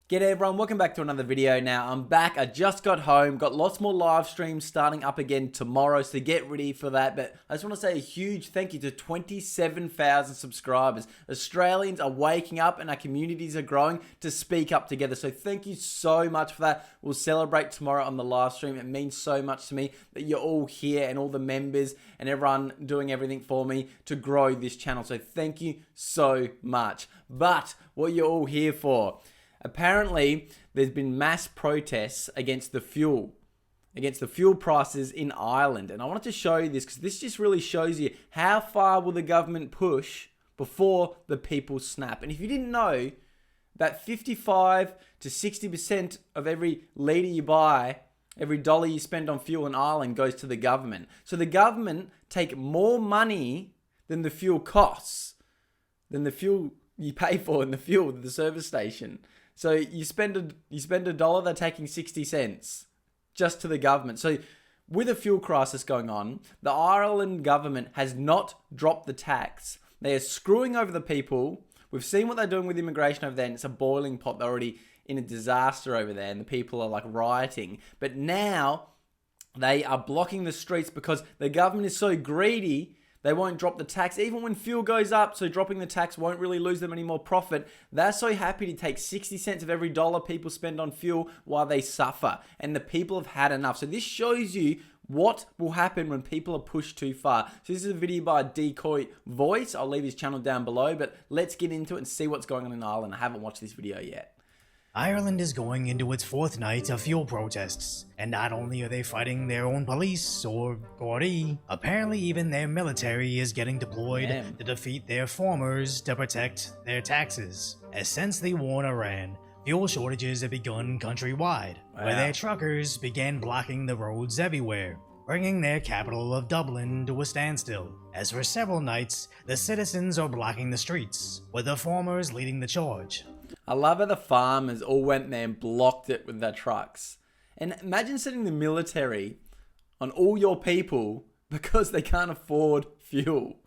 G'day everyone, welcome back to another video. Now I'm back, I just got home, got lots more live streams starting up again tomorrow, so get ready for that. But I just want to say a huge thank you to 27,000 subscribers. Australians are waking up and our communities are growing to speak up together. So thank you so much for that. We'll celebrate tomorrow on the live stream. It means so much to me that you're all here and all the members and everyone doing everything for me to grow this channel. So thank you so much. But what you're all here for? Apparently, there's been mass protests against the fuel prices in Ireland. And I wanted to show you this because this just really shows you how far will the government push before the people snap. And if you didn't know that 55 to 60% of every litre you buy, every dollar you spend on fuel in Ireland goes to the government. So the government take more money than the fuel costs, than the fuel you pay for in the service station. So you spend a dollar, they're taking 60 cents just to the government. So with a fuel crisis going on, the Ireland government has not dropped the tax. They are screwing over the people. We've seen what they're doing with immigration over there, and it's a boiling pot. They're already in a disaster over there, and the people are like rioting. But now they are blocking the streets because the government is so greedy. They won't drop the tax even when fuel goes up, so dropping the tax won't really lose them any more profit. They're so happy to take 60 cents of every dollar people spend on fuel while they suffer, and the people have had enough. So this shows you what will happen when people are pushed too far. So this is a video by Decoy Voice. I'll leave his channel down below, but let's get into it and see what's going on in Ireland. I haven't watched this video yet. Ireland is going into its fourth night of fuel protests, and not only are they fighting their own police or Gardaí, apparently even their military is getting deployed to defeat their formers to protect their taxes. As since the war in Iran, fuel shortages have begun countrywide, where their truckers began blocking the roads everywhere, bringing their capital of Dublin to a standstill. As for several nights, the citizens are blocking the streets, with the formers leading the charge. I love how the farmers all went there and blocked it with their trucks. And imagine sending the military on all your people because they can't afford fuel.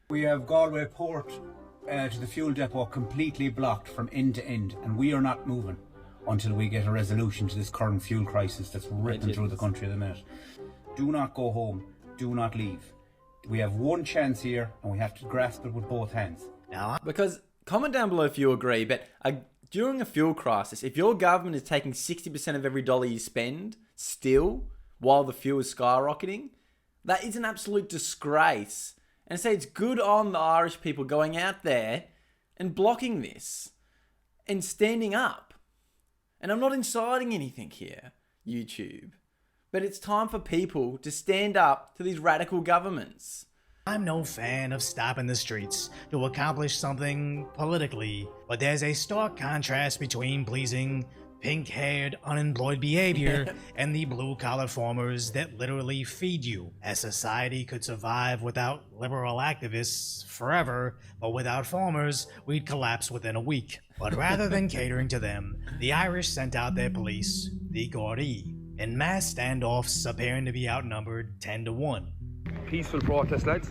We have Galway Port to the fuel depot completely blocked from end to end, and we are not moving until we get a resolution to this current fuel crisis that's ripping through the country at the minute. Do not go home. Do not leave. We have one chance here, and we have to grasp it with both hands. Because comment down below if you agree, but during a fuel crisis, if your government is taking 60% of every dollar you spend still while the fuel is skyrocketing, that is an absolute disgrace. And say it's good on the Irish people going out there and blocking this and standing up. And I'm not inciting anything here, YouTube, but it's time for people to stand up to these radical governments. I'm no fan of stopping the streets to accomplish something politically, but there's a stark contrast between pleasing pink-haired unemployed behavior and the blue-collar farmers that literally feed you. As society could survive without liberal activists forever, but without farmers, we'd collapse within a week. But rather than catering to them, the Irish sent out their police, the Gardaí, in mass standoffs appearing to be outnumbered 10 to 1. Peaceful protest, lads.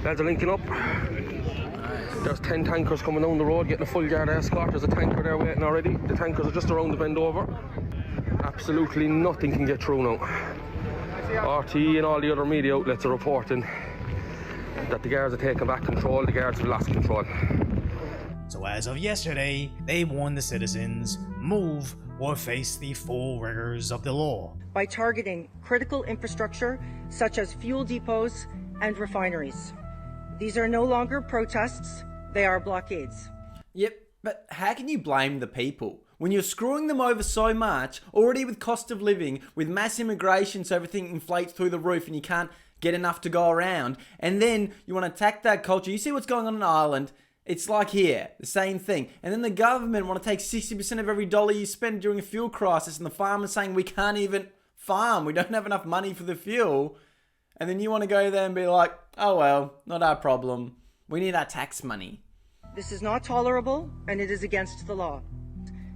Lads are linking up. There's 10 tankers coming down the road getting a full guard escort. There's a tanker there waiting already. The tankers are just around the bend over. Absolutely nothing can get through now. RTE and all the other media outlets are reporting that the guards are taking back control. The guards have lost control. So as of yesterday, they warned the citizens, move or face the full rigors of the law. By targeting critical infrastructure such as fuel depots and refineries. These are no longer protests, they are blockades. Yep, but how can you blame the people when you're screwing them over so much, already with cost of living, with mass immigration so everything inflates through the roof and you can't get enough to go around, and then you want to attack that culture. You see what's going on in Ireland? It's like here, the same thing. And then the government want to take 60% of every dollar you spend during a fuel crisis, and the farmers saying we can't even farm, we don't have enough money for the fuel. And then you want to go there and be like, oh well, not our problem. We need our tax money. This is not tolerable, and it is against the law.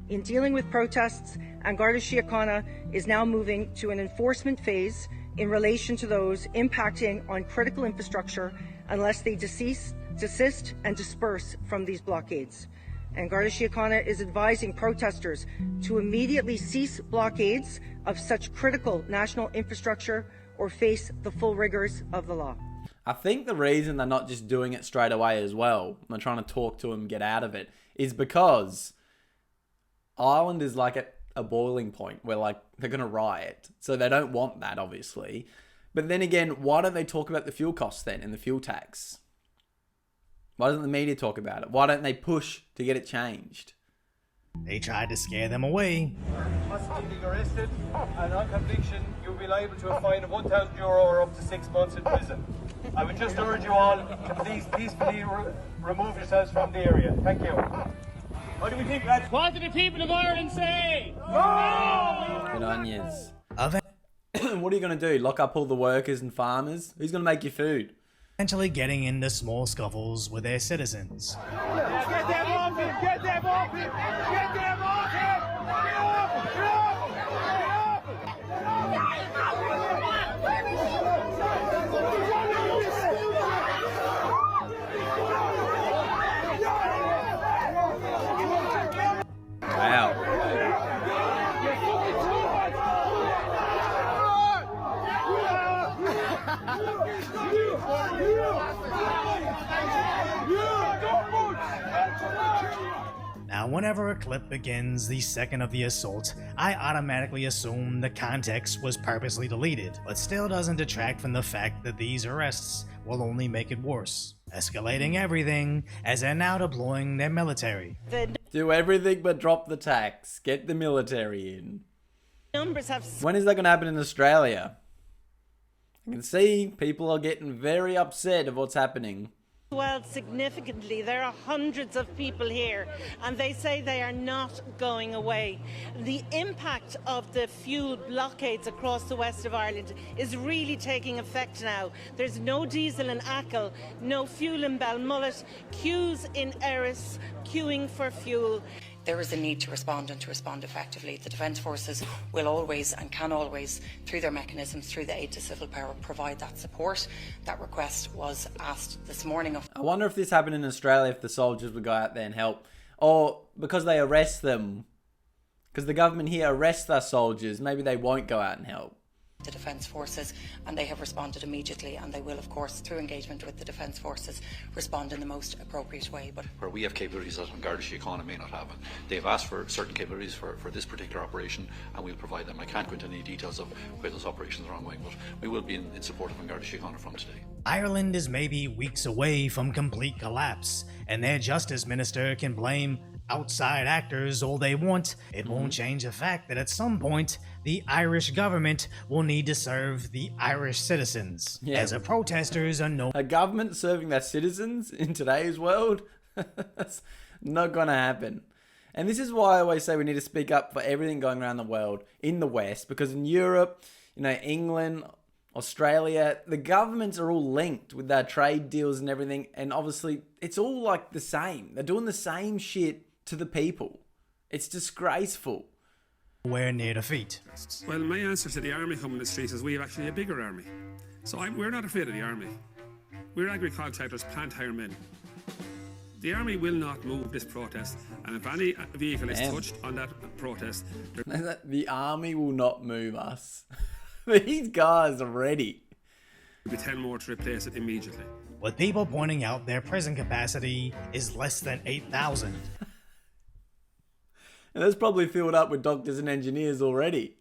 In dealing with protests, An Garda Síochána is now moving to an enforcement phase in relation to those impacting on critical infrastructure unless they cease desist and disperse from these blockades. And Garda Síochána is advising protesters to immediately cease blockades of such critical national infrastructure or face the full rigors of the law. I think the reason they're not just doing it straight away as well, they're trying to talk to them, get out of it, is because Ireland is like at a boiling point where like they're going to riot. So they don't want that, obviously. But then again, why don't they talk about the fuel costs then and the fuel tax? Why doesn't the media talk about it? Why don't they push to get it changed? They tried to scare them away. Possibly being arrested, and on conviction, you'll be liable to a fine of €1,000 or up to 6 months in prison. I would just urge you all to please peacefully remove yourselves from the area. Thank you. What do we think, lads? What do the people of Ireland say? Good on yous. What are you going to do? Lock up all the workers and farmers? Who's going to make your food? Eventually getting into small scuffles with their citizens. Get them off him! Get them off him! Get them off him! Get off him! Get off him! Get off him! Wow. Now, whenever a clip begins the second of the assault, I automatically assume the context was purposely deleted, but still doesn't detract from the fact that these arrests will only make it worse, escalating everything as they're now deploying their military. Do everything but drop the tax. Get the military in. Numbers have When is that going to happen in Australia? I can see people are getting very upset of what's happening. swelled significantly. There are hundreds of people here, and they say they are not going away. The impact of the fuel blockades across the west of Ireland is really taking effect now. There's no diesel in Achill, no fuel in Balmullet, queues in Erris, queuing for fuel. There is a need to respond and to respond effectively. The Defence Forces will always and can always, through their mechanisms, through the aid to civil power, provide that support. That request was asked this morning. I wonder if this happened in Australia, if the soldiers would go out there and help. Or because they arrest them, because the government here arrests their soldiers, maybe they won't go out and help. The Defence Forces, and they have responded immediately, and they will, of course, through engagement with the Defence Forces, respond in the most appropriate way. But where we have capabilities that Garda Síochána may not have, and they've asked for certain capabilities for this particular operation, and we'll provide them. I can't go into any details of where those operations are ongoing, but we will be in support of Garda Síochána from today. Ireland is maybe weeks away from complete collapse, and their justice minister can blame outside actors all they want. It won't change the fact that at some point, the Irish government will need to serve the Irish citizens, as the protesters are no... A government serving their citizens in today's world? That's not gonna happen. And this is why I always say we need to speak up for everything going around the world in the West, because in Europe, you know, England, Australia, the governments are all linked with their trade deals and everything, and obviously it's all like the same. They're doing the same shit to the people. It's disgraceful. Nowhere near defeat. Well, my answer to the army coming in the streets is we have actually a bigger army. So we're not afraid of the army. We're agri-contractors, plant hire men. The army will not move this protest, and if any vehicle is touched on that protest... The army will not move us. These guys are ready. There'll be 10 more to replace it immediately. With people pointing out their prison capacity is less than 8,000. And that's probably filled up with doctors and engineers already.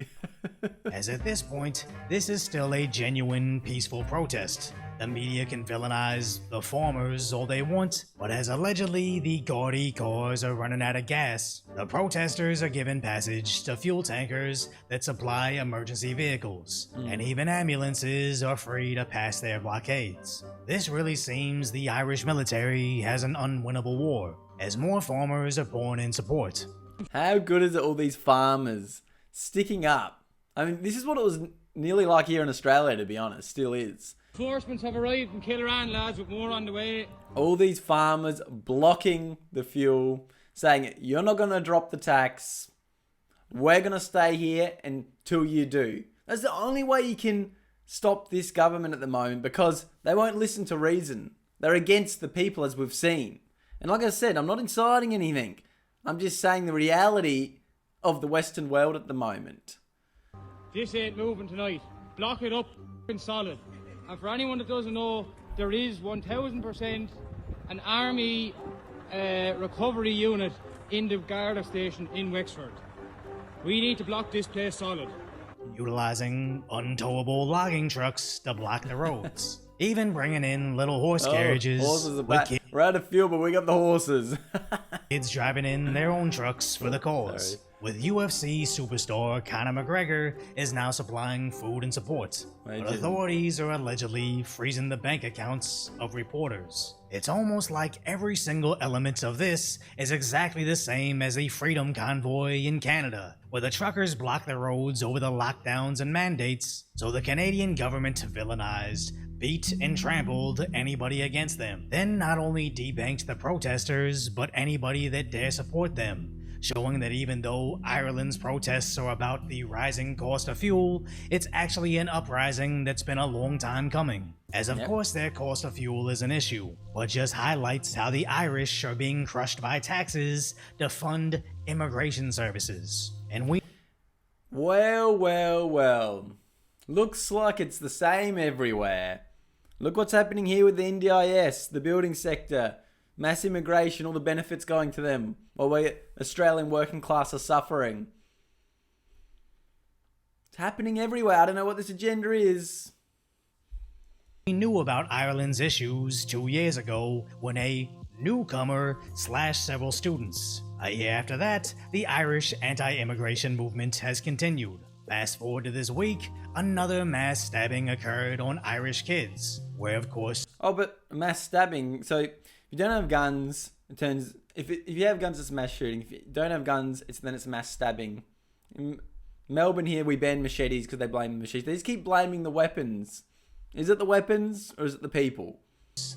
As at this point, this is still a genuine, peaceful protest. The media can villainize the farmers all they want, but as allegedly the Gardaí cars are running out of gas, the protesters are given passage to fuel tankers that supply emergency vehicles, and even ambulances are free to pass their blockades. This really seems the Irish military has an unwinnable war, as more farmers are pouring in support. How good is it, all these farmers sticking up? I mean, this is what it was nearly like here in Australia, to be honest. Still is. Reinforcements have arrived in Killarran, lads, with more on the way. All these farmers blocking the fuel, saying, you're not going to drop the tax. We're going to stay here until you do. That's the only way you can stop this government at the moment, because they won't listen to reason. They're against the people, as we've seen. And like I said, I'm not inciting anything. I'm just saying the reality of the Western world at the moment. This ain't moving tonight. Block it up and solid. And for anyone that doesn't know, there is 1000% an army recovery unit in the Garda station in Wexford. We need to block this place solid. Utilizing untowable logging trucks to block the roads. Even bringing in little horse carriages Horses are with back. We're out of fuel, but we got the horses. kids driving in their own trucks for the cause. Sorry. With UFC superstar Conor McGregor is now supplying food and support. But authorities are allegedly freezing the bank accounts of reporters. It's almost like every single element of this is exactly the same as the Freedom Convoy in Canada, where the truckers blocked the roads over the lockdowns and mandates, so the Canadian government villainized, beat, and trampled anybody against them. Then not only debanked the protesters, but anybody that dare support them, showing that even though Ireland's protests are about the rising cost of fuel, it's actually an uprising that's been a long time coming. As of course their cost of fuel is an issue, but just highlights how the Irish are being crushed by taxes to fund immigration services. And we... Well. Looks like it's the same everywhere. Look what's happening here with the NDIS, the building sector. Mass immigration, all the benefits going to them, while we Australian working class are suffering. It's happening everywhere. I don't know what this agenda is. We knew about Ireland's issues 2 years ago when a newcomer slashed several students. A year after that, the Irish anti-immigration movement has continued. Fast forward to this week, another mass stabbing occurred on Irish kids, where of course... Oh, but mass stabbing, so... If you don't have guns, it turns... If you have guns, it's mass shooting. If you don't have guns, then it's mass stabbing. In Melbourne here, we ban machetes because they blame the machetes. They just keep blaming the weapons. Is it the weapons or is it the people?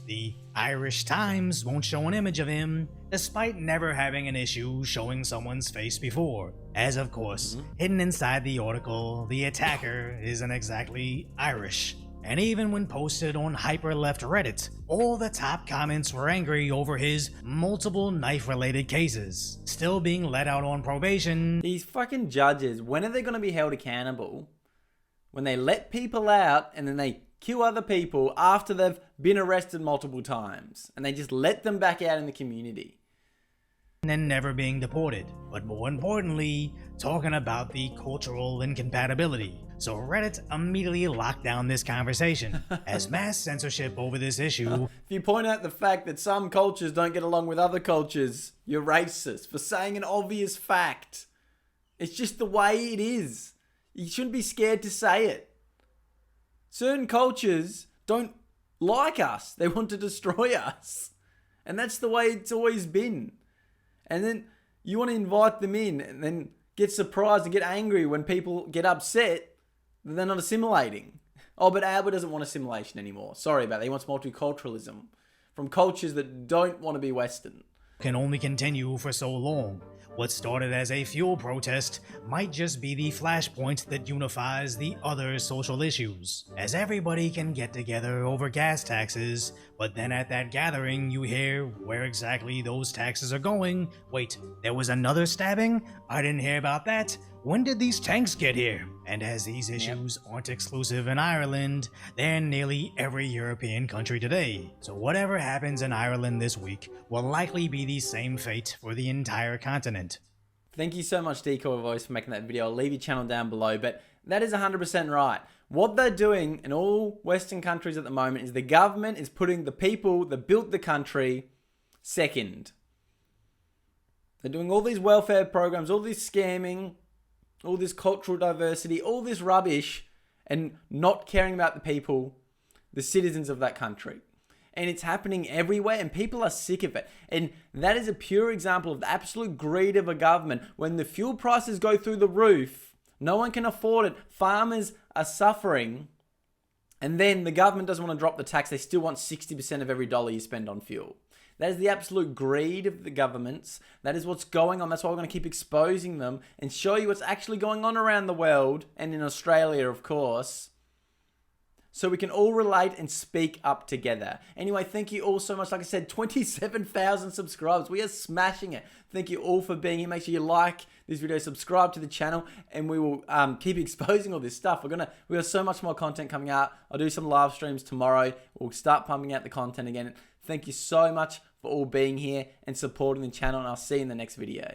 The Irish Times won't show an image of him, despite never having an issue showing someone's face before. As of course, hidden inside the article, the attacker isn't exactly Irish. And even when posted on hyper-left Reddit, all the top comments were angry over his multiple knife-related cases, still being let out on probation. These fucking judges, when are they going to be held accountable? When they let people out and then they kill other people after they've been arrested multiple times, and they just let them back out in the community. And never being deported, but more importantly, talking about the cultural incompatibility. So Reddit immediately locked down this conversation, as mass censorship over this issue... If you point out the fact that some cultures don't get along with other cultures, you're racist for saying an obvious fact. It's just the way it is. You shouldn't be scared to say it. Certain cultures don't like us. They want to destroy us. And that's the way it's always been. And then you want to invite them in and then get surprised and get angry when people get upset that they're not assimilating. Oh, but Albert doesn't want assimilation anymore. Sorry about that. He wants multiculturalism from cultures that don't want to be Western. Can only continue for so long. What started as a fuel protest might just be the flashpoint that unifies the other social issues, as everybody can get together over gas taxes, but then at that gathering you hear where exactly those taxes are going. Wait, there was another stabbing? I didn't hear about that. When did these tanks get here? And as these issues aren't exclusive in Ireland, they're in nearly every European country today. So whatever happens in Ireland this week will likely be the same fate for the entire continent. Thank you so much, Decoy Voice, for making that video. I'll leave your channel down below, but that is 100% right. What they're doing in all Western countries at the moment is the government is putting the people that built the country second. They're doing all these welfare programs, all this scamming, all this cultural diversity, all this rubbish, and not caring about the people, the citizens of that country. And it's happening everywhere, and people are sick of it. And that is a pure example of the absolute greed of a government. When the fuel prices go through the roof, no one can afford it, farmers are suffering, and then the government doesn't want to drop the tax. They still want 60% of every dollar you spend on fuel. That is the absolute greed of the governments. That is what's going on. That's why we're going to keep exposing them and show you what's actually going on around the world and in Australia, of course. so we can all relate and speak up together. Anyway, thank you all so much. Like I said, 27,000 subscribers. We are smashing it. Thank you all for being here. Make sure you like this video, subscribe to the channel, and we will keep exposing all this stuff. We have so much more content coming out. I'll do some live streams tomorrow. We'll start pumping out the content again. Thank you so much for all being here and supporting the channel, and I'll see you in the next video.